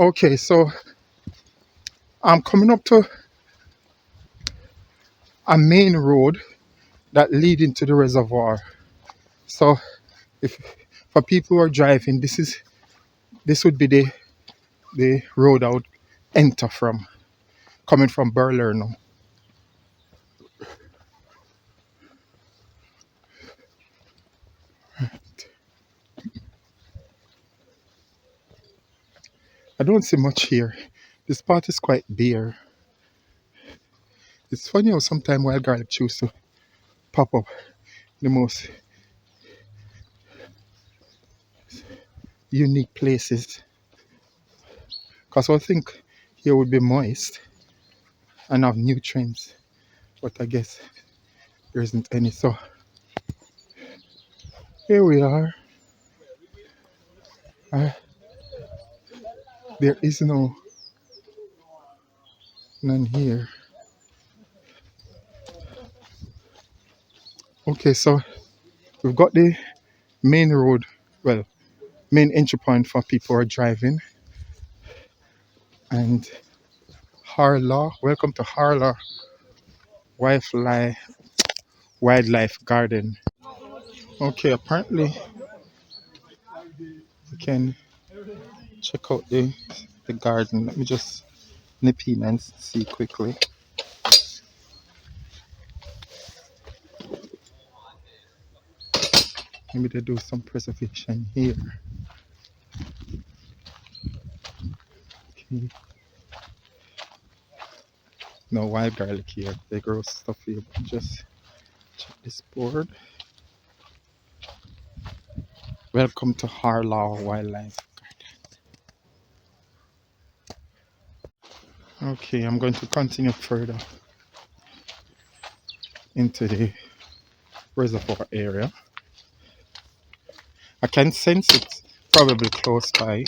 Okay, so I'm coming up to a main road that lead into the reservoir. So if for people who are driving, this would be the road I would enter from, coming from Berlerno. I don't see much here. This part is quite bare. It's funny how sometimes wild garlic choose to pop up the most unique places. Because I think here would be moist and have nutrients, but I guess there isn't any. So here we are. Uh, there is none here. Okay, so we've got the main road, well, main entry point for people who are driving, and Harlaw. Welcome to Harlaw Wildlife Garden. Okay, apparently you can check out the garden. Let me just nip in and see quickly. Maybe they do some preservation here. Okay. No wild garlic here. They grow stuff here. But just check this board. Welcome to Harlaw Wildlife Garden. Okay, I'm going to continue further into the reservoir area. I can sense it's probably close by.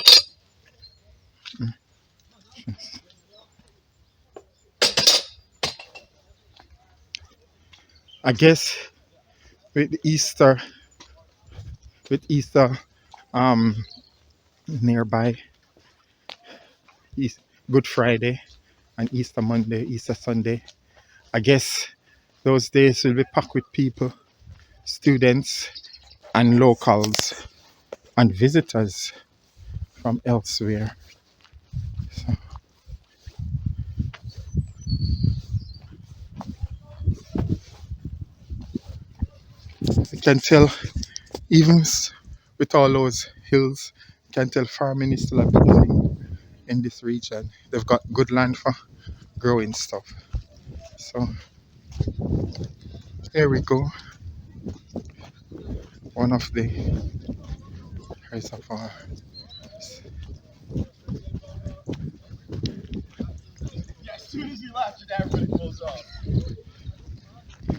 I guess with Easter nearby, Good Friday and Easter Monday, Easter Sunday, I guess those days will be packed with people, students and locals and visitors from elsewhere. So, you can tell, even with all those hills, you can tell farming is still a big thing in this region. They've got good land for growing stuff. So here we go. One of the reservoirs. Yeah, as soon as you left, your dad really closed off.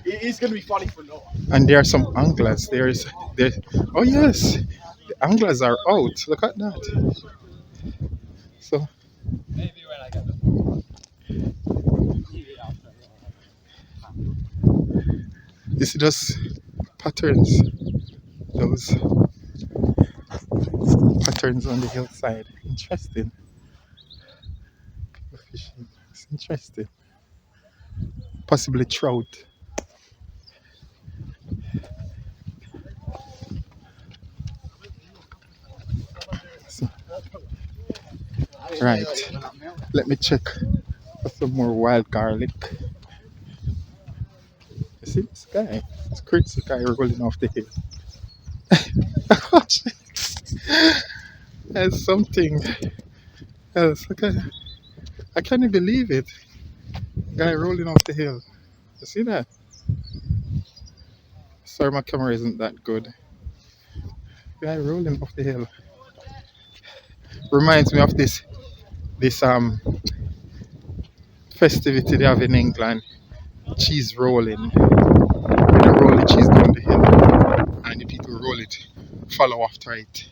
It's gonna be funny for Noah. And there are some anglers. Oh yes, the anglers are out. Look at that. So Maybe when I get the this is just patterns. Those patterns on the hillside. Interesting. Fishing. It's interesting. Possibly trout. So, right. Let me check for some more wild garlic. You see this guy? It's crazy guy rolling off the hill. There's something else. I can't believe it. Guy rolling off the hill. You see that? Sorry, my camera isn't that good. Guy rolling off the hill. Reminds me of this festivity they have in England. Cheese rolling. They roll the cheese down the hill, and the people roll it, follow after it.